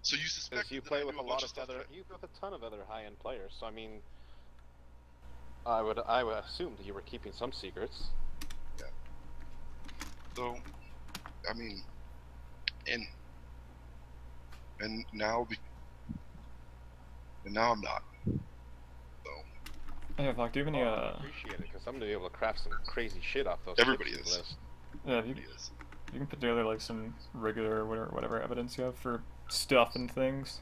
So you suspect Because you that play I with do a a lot bunch of of stuff other, that you with a ton of other high-end players. So I mean, I would assume that you were keeping some secrets. yeah. So, I mean, and now I'm not. So Yeah, Voc, do you have any, I appreciate it, because I'm gonna be able to craft some crazy shit off those everybody tips is. list. yeah, if you, Everybody is. you can put together like some regular whatever evidence you have for stuff and things.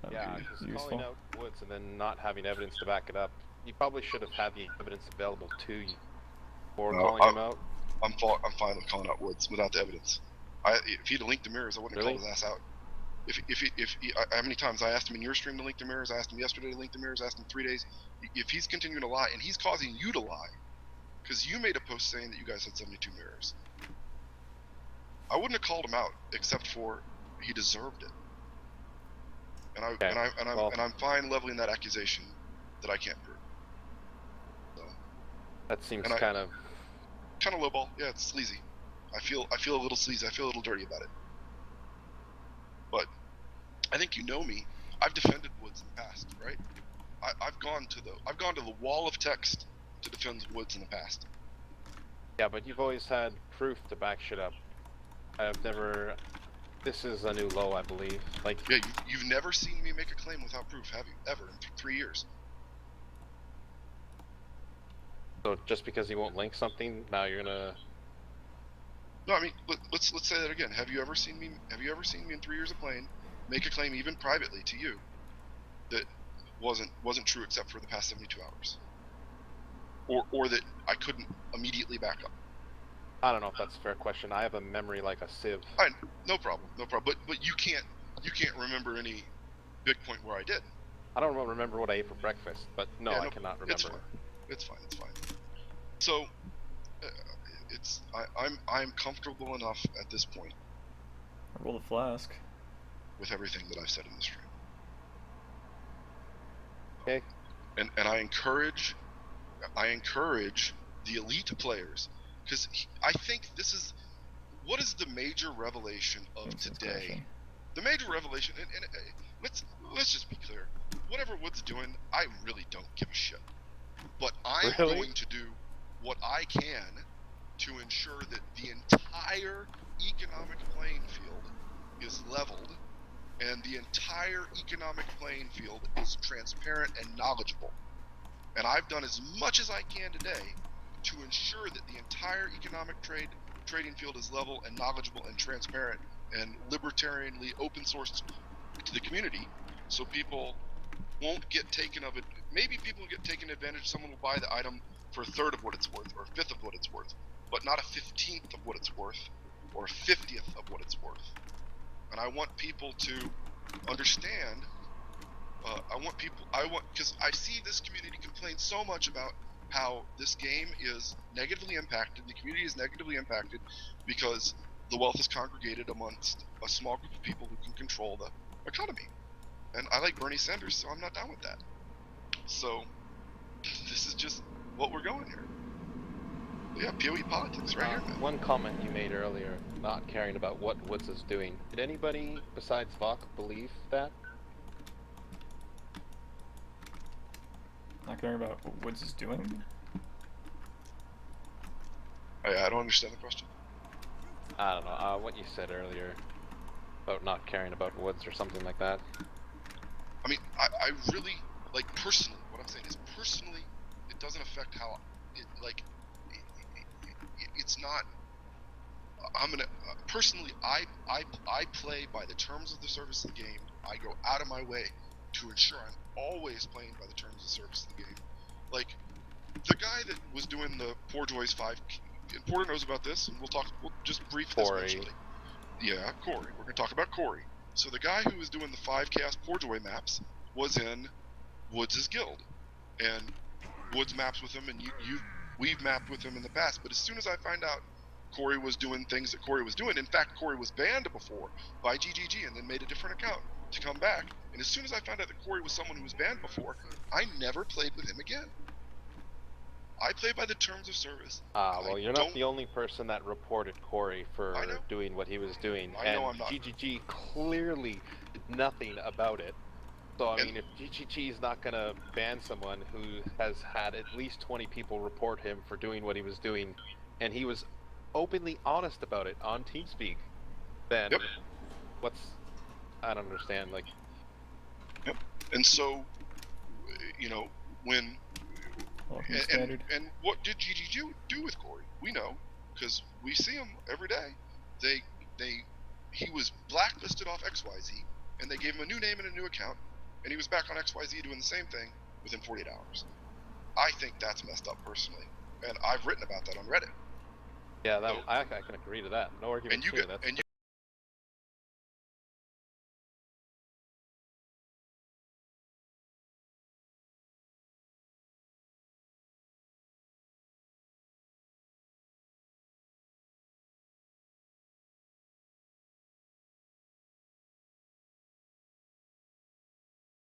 That'd Yeah, be because useful. calling out woods and then not having evidence to back it up, you probably should have had the evidence available to you before calling him out. I'm fine with calling out Woods without the evidence. If he'd have linked the mirrors, I wouldn't have Really? called his ass out. How many times I asked him in your stream to link the mirrors? I asked him yesterday to link the mirrors. I asked him 3 days. If he's continuing to lie and he's causing you to lie, because you made a post saying that you guys had 72 mirrors, I wouldn't have called him out except for he deserved it. And I'm fine leveling that accusation that I can't prove. So that seems kind of lowball. Yeah, it's sleazy. I feel a little sleazy. I feel a little dirty about it. But I think you know me. I've defended Woods in the past, right? I've gone to the wall of text to defend Woods in the past. Yeah, but you've always had proof to back shit up. I've never. This is a new low, I believe. Like, yeah, you've never seen me make a claim without proof, have you? Ever in 3 years? So just because you won't link something, now you're gonna. No, I mean, let's say that again. Have you ever seen me in 3 years of playing make a claim, even privately to you, that wasn't true except for the past 72 hours, or that I couldn't immediately back up? I don't know if that's a fair question. I have a memory like a sieve. No problem. But you can't remember any big point where I did. I don't remember what I ate for breakfast, but no, I cannot remember. It's fine. So, I'm comfortable enough at this point. Roll the flask. With everything that I've said in the stream. Okay. And I encourage the elite players, because I think this is what is the major revelation of today. The major revelation, and let's just be clear. Whatever Wood's doing, I really don't give a shit. But I'm going to do what I can to ensure that the entire economic playing field is leveled and the entire economic playing field is transparent and knowledgeable. And I've done as much as I can today to ensure that the entire economic trading field is level and knowledgeable and transparent and libertarianly open sourced to the community, so people won't get taken of it. Maybe people will get taken advantage. Someone will buy the item for a third of what it's worth, or a fifth of what it's worth, but not a 15th of what it's worth, or a 50th of what it's worth. And I want people to understand. Because I see this community complain so much about how this game is negatively impacted. The community is negatively impacted because the wealth is congregated amongst a small group of people who can control the economy. And I like Bernie Sanders, so I'm not down with that. So this is just what we're going here. Yeah, PoE politics right here, man. One comment you made earlier, not caring about what Woods is doing. Did anybody besides VOC believe that? Not caring about what Woods is doing? I don't understand the question. I don't know, what you said earlier about not caring about Woods or something like that. I mean, I really, like, personally, what I'm saying is personally, it doesn't affect how, it's not, personally, I play by the terms of the service of the game. I go out of my way to ensure I'm always playing by the terms of the service of the game. Like, the guy that was doing the Poor Joy's 5, and Porter knows about this, and we'll just brief this eventually. Yeah, Corey. We're going to talk about Corey. So the guy who was doing the 5 cast Poor Joy maps was in Woods' guild. And Woods maps with him, and we've mapped with him in the past. But as soon as I find out Corey was doing things that Corey was doing, in fact, Corey was banned before by GGG and then made a different account to come back. And as soon as I found out that Corey was someone who was banned before, I never played with him again. I play by the terms of service. Well, you're not the only person that reported Corey for I know. doing what he was doing, I and know I'm not. GGG clearly did nothing about it. So, I And- mean, if GGG is not going to ban someone who has had at least 20 people report him for doing what he was doing, and he was openly honest about it on TeamSpeak, then Yep. I don't understand, like... Yep. And so, you know, when... Well, he's standard. And what did GGG do with Corey? We know, because we see him every day. He was blacklisted off XYZ, and they gave him a new name and a new account, and he was back on XYZ doing the same thing within 48 hours. I think that's messed up personally, and I've written about that on Reddit. Yeah, I can agree to that. No argument And you here. got